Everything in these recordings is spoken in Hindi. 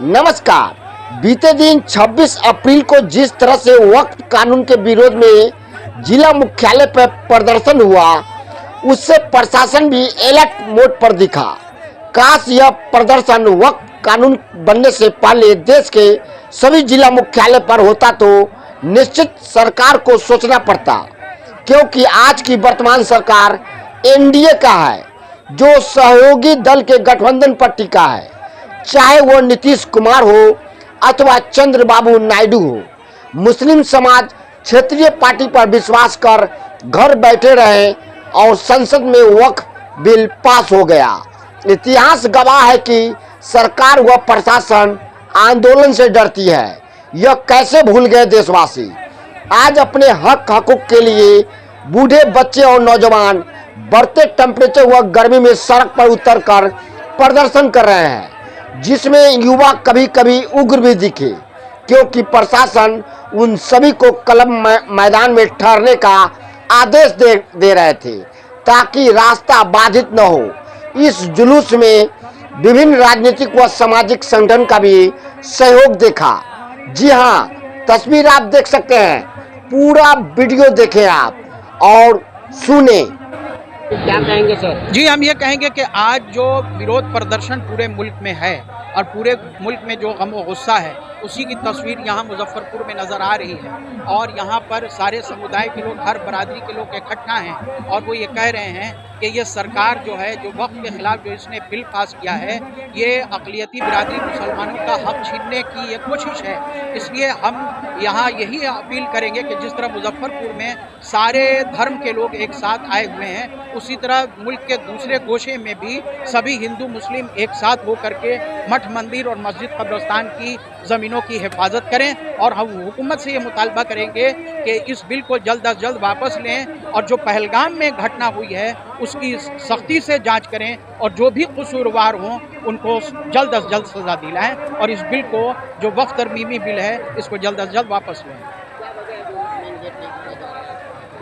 नमस्कार। बीते दिन 26 अप्रैल को जिस तरह से वक्फ कानून के विरोध में जिला मुख्यालय पर प्रदर्शन हुआ, उससे प्रशासन भी अलर्ट मोड पर दिखा। काश यह प्रदर्शन वक्फ कानून बनने से पहले देश के सभी जिला मुख्यालय पर होता तो निश्चित सरकार को सोचना पड़ता, क्योंकि आज की वर्तमान सरकार एनडीए का है, जो सहयोगी दल के गठबंधन पर टिका है। चाहे वो नीतीश कुमार हो अथवा चंद्रबाबू नायडू हो, मुस्लिम समाज क्षेत्रीय पार्टी पर विश्वास कर घर बैठे रहे और संसद में वक्फ बिल पास हो गया। इतिहास गवाह है कि सरकार व प्रशासन आंदोलन से डरती है। यह कैसे भूल गए देशवासी। आज अपने हक हकूक के लिए बूढ़े, बच्चे और नौजवान बढ़ते टेम्परेचर व गर्मी में सड़क पर उतरकर प्रदर्शन कर रहे हैं, जिसमें युवा कभी कभी उग्र भी दिखे, क्योंकि प्रशासन उन सभी को क्लब मैदान में ठहरने का आदेश दे रहे थे ताकि रास्ता बाधित न हो। इस जुलूस में विभिन्न राजनीतिक व सामाजिक संगठन का भी सहयोग देखा। जी हाँ, तस्वीर आप देख सकते हैं, पूरा वीडियो देखें आप और सुने। क्या कहेंगे सर? जी, हम ये कहेंगे कि आज जो विरोध प्रदर्शन पूरे मुल्क में है और पूरे मुल्क में जो गम व गुस्सा है, उसी की तस्वीर यहाँ मुजफ्फरपुर में नज़र आ रही है। और यहाँ पर सारे समुदाय के लोग, हर बरादरी के लोग इकट्ठा हैं और वो ये कह रहे हैं कि ये सरकार जो है, जो वक्फ के खिलाफ जो इसने बिल पास किया है, ये अक़लियती बिरादरी मुसलमानों का हक छीनने की ये कोशिश है। इसलिए हम यहाँ यही अपील करेंगे कि जिस तरह मुजफ्फरपुर में सारे धर्म के लोग एक साथ आए हुए हैं, उसी तरह मुल्क के दूसरे गोशे में भी सभी हिंदू मुस्लिम एक साथ होकर के मठ मंदिर और मस्जिद कब्रिस्तान की ज़मीनों की हिफाजत करें। और हम हुकूमत से ये मुतालबा करेंगे कि इस बिल को जल्द अज जल्द वापस लें और जो पहलगाम में घटना हुई है उसकी सख्ती से जांच करें और जो भी कसूरवार हों उनको जल्द अज जल्द सज़ा दिलाएं और इस बिल को, जो वक्फ तरमीमी बिल है, इसको जल्द अज जल्द वापस लें।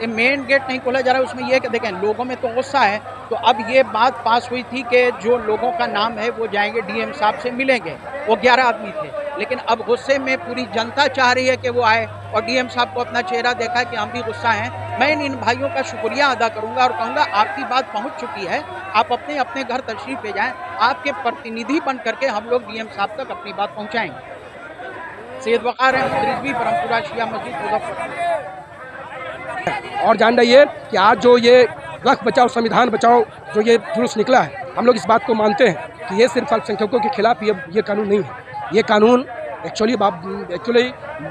ये मेन गेट नहीं खोला जा रहा है, उसमें यह कि देखें, लोगों में तो गुस्सा है। तो अब ये बात पास हुई थी कि जो लोगों का नाम है वो जाएंगे डीएम साहब से मिलेंगे, वो 11 आदमी थे, लेकिन अब गुस्से में पूरी जनता चाह रही है कि वो आए और डीएम साहब को अपना चेहरा देखा कि हम भी गुस्सा हैं। मैं इन भाइयों का शुक्रिया अदा करूंगा और कहूँगा आपकी बात पहुँच चुकी है, आप अपने अपने घर तशरीफ़ ले जाएँ, आपके प्रतिनिधि बन करके हम लोग डीएम साहब तक अपनी बात पहुँचाएँगे। सैयद वक़ार अहमद रिजवी, ब्रह्मपुरा शिया मस्जिद, मुजफ्फरपुर। और जान रहिए कि आज जो ये वक्फ बचाओ संविधान बचाओ जो ये जुलूस निकला है, हम लोग इस बात को मानते हैं कि ये सिर्फ अल्पसंख्यकों के खिलाफ ये कानून नहीं है। ये कानून एक्चुअली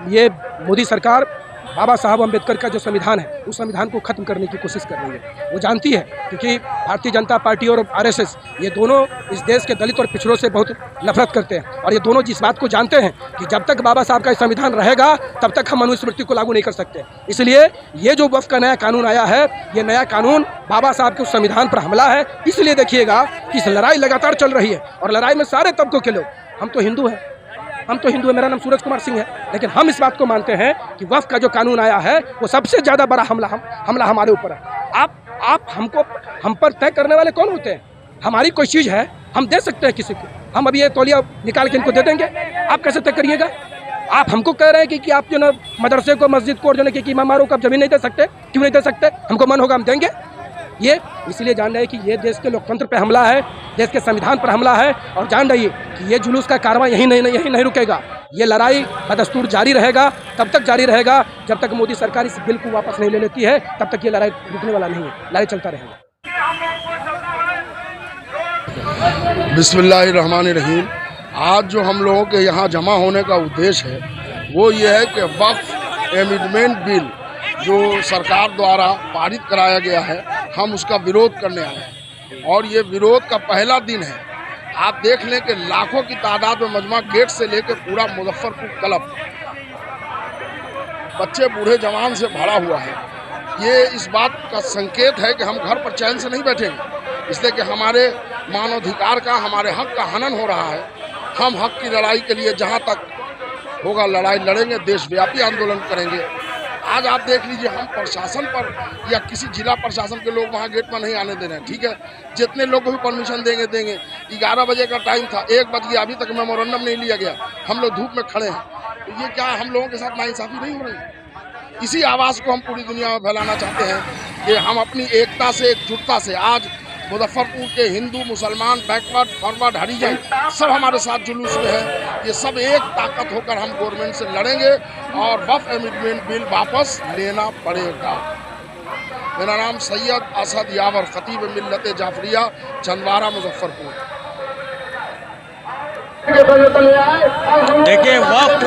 ये मोदी सरकार बाबा साहब अम्बेडकर का जो संविधान है, उस संविधान को ख़त्म करने की कोशिश कर रही है। वो जानती है, क्योंकि भारतीय जनता पार्टी और आरएसएस ये दोनों इस देश के दलित और पिछड़ों से बहुत नफरत करते हैं और ये दोनों जिस बात को जानते हैं कि जब तक बाबा साहब का संविधान रहेगा तब तक हम मनुस्मृति को लागू नहीं कर सकते। इसलिए ये जो वक्फ का नया कानून आया है, ये नया कानून बाबा साहब के उस संविधान पर हमला है। इसलिए देखिएगा कि इस लड़ाई लगातार चल रही है और लड़ाई में सारे तबकों के लोग, हम तो हिंदू हैं, मेरा नाम सूरज कुमार सिंह है, लेकिन हम इस बात को मानते हैं कि वक्फ का जो कानून आया है वो सबसे ज़्यादा बड़ा हमला हमारे ऊपर है। आप हम पर तय करने वाले कौन होते हैं? हमारी कोई चीज़ है, हम दे सकते हैं किसी को। हम अभी ये तौलिया निकाल के इनको दे देंगे, आप कैसे तय करिएगा? आप हमको कह रहे हैं कि आप जो ना मदरसे को, मस्जिद को और जो ना कि इमामारों को आप ज़मीन नहीं दे सकते, क्यों नहीं दे सकते? हमको मन होगा हम देंगे। ये इसलिए जान रहे हैं कि ये देश के लोकतंत्र पर हमला है, देश के संविधान पर हमला है। और जान रहिए कि ये जुलूस का कार्रवाई यही नहीं रुकेगा। ये लड़ाई बदस्तूर जारी रहेगा, तब तक जारी रहेगा जब तक मोदी सरकार इस बिल को वापस नहीं ले लेती है, तब तक ये लड़ाई रुकने वाला नहीं है, लड़ाई चलता रहेगा। बिस्मिल्लाहिर्रहमानिर्रहीम। आज जो हम लोगों के यहाँ जमा होने का उद्देश्य है वो ये है कि वक्फ एमेंडमेंट बिल जो सरकार द्वारा पारित कराया गया है, हम उसका विरोध करने आए हैं और ये विरोध का पहला दिन है। आप देख लें कि लाखों की तादाद में मजमा गेट से लेकर पूरा मुजफ्फरपुर क्लब, बच्चे बूढ़े जवान से भरा हुआ है। ये इस बात का संकेत है कि हम घर पर चैन से नहीं बैठेंगे, इसलिए कि हमारे मानवाधिकार का, हमारे हक का हनन हो रहा है। हम हक की लड़ाई के लिए जहाँ तक होगा लड़ाई लड़ेंगे, देशव्यापी आंदोलन करेंगे। आज आप देख लीजिए, हम प्रशासन पर या किसी जिला प्रशासन के लोग वहाँ गेट पर नहीं आने दे रहे हैं। ठीक है, जितने लोग को भी परमिशन देंगे। 11 बजे का टाइम था, 1 बज गया, अभी तक मेमोरेंडम नहीं लिया गया। हम लोग धूप में खड़े हैं, तो ये क्या हम लोगों के साथ नाइंसाफी नहीं हो रही? इसी आवाज़ को हम पूरी दुनिया में फैलाना चाहते हैं कि हम अपनी एकता से, एकजुटता से आज मुजफ्फरपुर के हिंदू, मुसलमान, बैकवर्ड, फॉरवर्ड, हरिजन सब हमारे साथ जुलूस में है। ये सब एक ताकत होकर हम गवर्नमेंट से लड़ेंगे और वक्फ अमेंडमेंट बिल वापस लेना पड़ेगा। मेरा नाम सैयद असद यावर, खतीब मिल्लत जाफरिया, चंदवारा, मुजफ्फरपुर। देखिए, वक्फ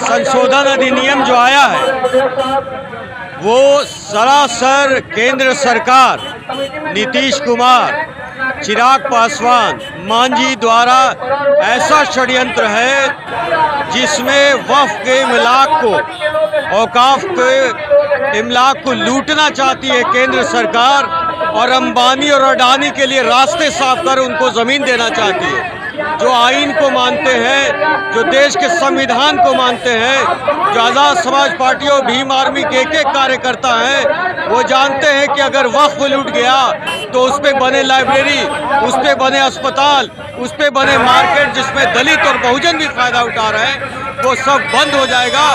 संशोधन अधिनियम जो आया है वो सरासर केंद्र सरकार, नीतीश कुमार, चिराग पासवान, मांझी द्वारा ऐसा षड्यंत्र है जिसमें वक्फ के इमलाक को, औकाफ के इमलाक को लूटना चाहती है केंद्र सरकार और अंबानी और अडानी के लिए रास्ते साफ कर उनको ज़मीन देना चाहती है। जो आइन को मानते हैं, जो देश के संविधान को मानते हैं, जो आज़ाद समाज पार्टी और भीम आर्मी के एक कार्यकर्ता हैं, वो जानते हैं कि अगर वक्फ लूट गया तो उस पे बने लाइब्रेरी, उस पे बने अस्पताल, उस पे बने मार्केट जिसमें दलित और बहुजन भी फायदा उठा रहे हैं, वो सब बंद हो जाएगा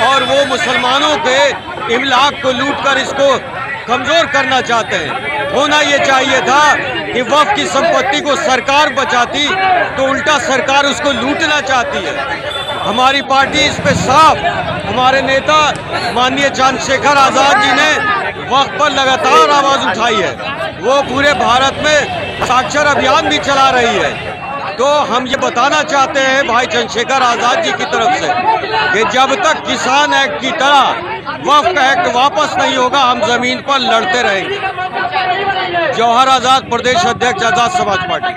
और वो मुसलमानों के इमलाक को लूट कर इसको कमज़ोर करना चाहते हैं। होना ये चाहिए था कि वक्फ की संपत्ति को सरकार बचाती, तो उल्टा सरकार उसको लूटना चाहती है। हमारी पार्टी इस पे साफ, हमारे नेता माननीय चंद्रशेखर आज़ाद जी ने वक्फ पर लगातार आवाज़ उठाई है। वो पूरे भारत में साक्षर अभियान भी चला रही है। तो हम ये बताना चाहते हैं भाई चंद्रशेखर आज़ाद जी की तरफ से कि जब तक किसान एक्ट की तरह वक्फ एक्ट वापस नहीं होगा, हम ज़मीन पर लड़ते रहेंगे। जौहर आज़ाद, प्रदेश अध्यक्ष, आज़ाद समाज पार्टी।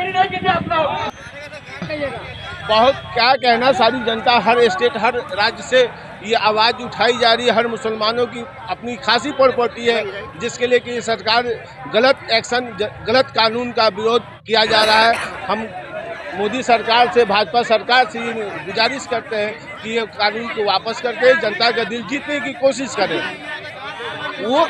बहुत क्या कहना, सारी जनता, हर स्टेट, हर राज्य से ये आवाज़ उठाई जा रही है। हर मुसलमानों की अपनी खासी प्रॉपर्टी है, जिसके लिए कि सरकार गलत एक्शन, गलत कानून का विरोध किया जा रहा है। हम मोदी सरकार से, भाजपा सरकार से गुजारिश करते हैं कि ये कानून को वापस करके जनता का दिल जीतने की कोशिश करें। वो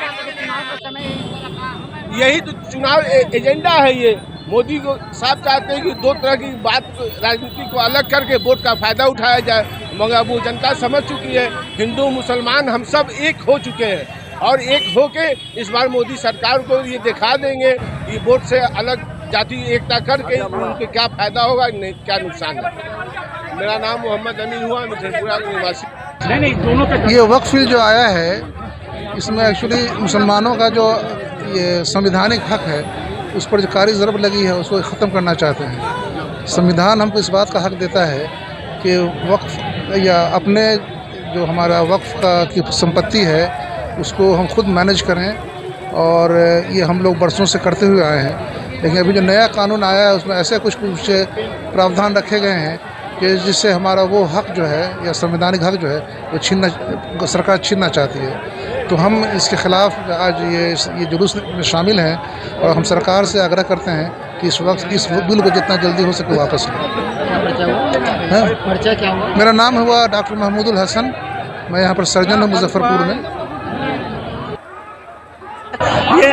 यही तो चुनाव एजेंडा है। ये मोदी को साफ चाहते हैं कि दो तरह की बात, राजनीति को अलग करके वोट का फ़ायदा उठाया जाए, मगर वो जनता समझ चुकी है। हिंदू मुसलमान हम सब एक हो चुके हैं और एक होके इस बार मोदी सरकार को ये दिखा देंगे कि वोट से अलग जाति एकता करके उनके क्या फ़ायदा होगा, क्या नुकसान है। मेरा नाम मोहम्मद अमीन हुआ, मिठनपुरा निवासी। ये वक्फ बिल जो आया है, इसमें एक्चुअली मुसलमानों का जो ये संविधानिक हक है, उस पर जो कारी ज़रब लगी है उसको ख़त्म करना चाहते हैं। संविधान हमको इस बात का हक देता है कि वक्फ या अपने जो हमारा वक्फ की संपत्ति है उसको हम खुद मैनेज करें, और ये हम लोग बरसों से करते हुए आए हैं। लेकिन अभी जो नया कानून आया है उसमें ऐसे कुछ प्रावधान रखे गए हैं कि जिससे हमारा वो हक जो है या संवैधानिक हक जो है वो सरकार छीनना चाहती है। तो हम इसके ख़िलाफ़ आज ये जुलूस में शामिल हैं और हम सरकार से आग्रह करते हैं कि इस बिल को जितना जल्दी हो सके वापस लें। क्या हुआ? मेरा नाम हुआ डॉक्टर महमूदुल हसन, मैं यहाँ पर सर्जन हूँ मुजफ्फरपुर में। ये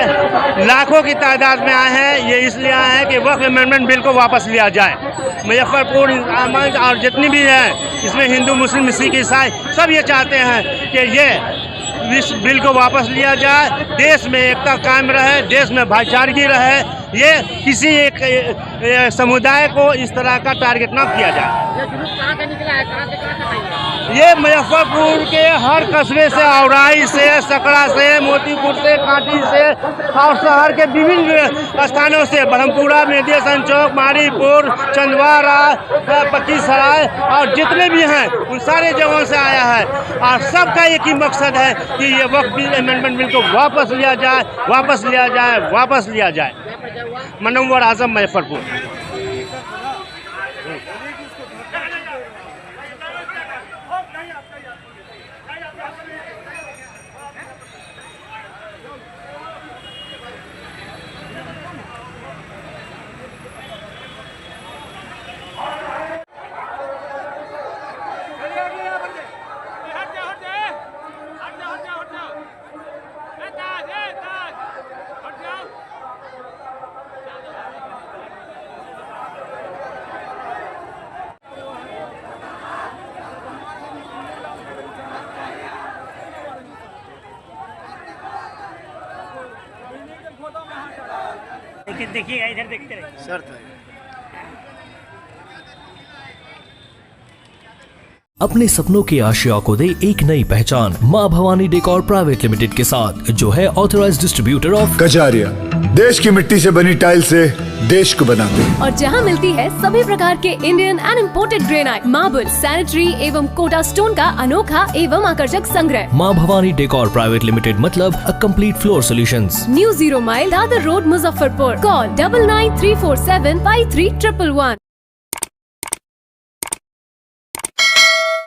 लाखों की तादाद में आए हैं। ये इसलिए आए हैं कि वक्फ अमेंडमेंट बिल को वापस लिया जाए। मुजफ्फरपुर और जितनी भी हैं, इसमें हिंदू, मुस्लिम, सिख, ईसाई सब ये चाहते हैं कि ये इस बिल को वापस लिया जाए, देश में एकता कायम रहे, देश में भाईचारगी रहे। ये किसी एक समुदाय को इस तरह का टारगेट न किया जाए। ये जुलूस कहाँ से निकला है? कहाँ से ये मुजफ्फरपुर के हर कस्बे से, औराई से, सकरा से, मोतीपुर से, कांटी से और शहर के विभिन्न स्थानों से, ब्रह्मपुरा, मेदिया चौक, मारीपुर, चंदवारा, पक्की सराय और जितने भी हैं उन सारे जगहों से आया है। और सबका एक ही मकसद है कि ये वक्फ अमेंडमेंट बिल को वापस लिया जाए, वापस लिया जाए, वापस लिया जाए। मनव्वर आजम, मुजफ्फरपुर। देखिएगा, इधर देखते रहिए। शर्त है। अपने सपनों की आशिया को दे एक नई पहचान माँ भवानी डेकोर प्राइवेट लिमिटेड के साथ, जो है ऑथराइज्ड डिस्ट्रीब्यूटर ऑफ कजारिया। देश की मिट्टी से बनी टाइल से देश को बनाते हैं। और जहां मिलती है सभी प्रकार के Indian and imported granite, marble, sanitary एवं कोटा स्टोन का अनोखा एवं आकर्षक संग्रह। माँ भवानी डेकोर प्राइवेट लिमिटेड मतलब a complete floor solutions. New 0 mile Dadar road, Muzaffarpur. Call 9934753111।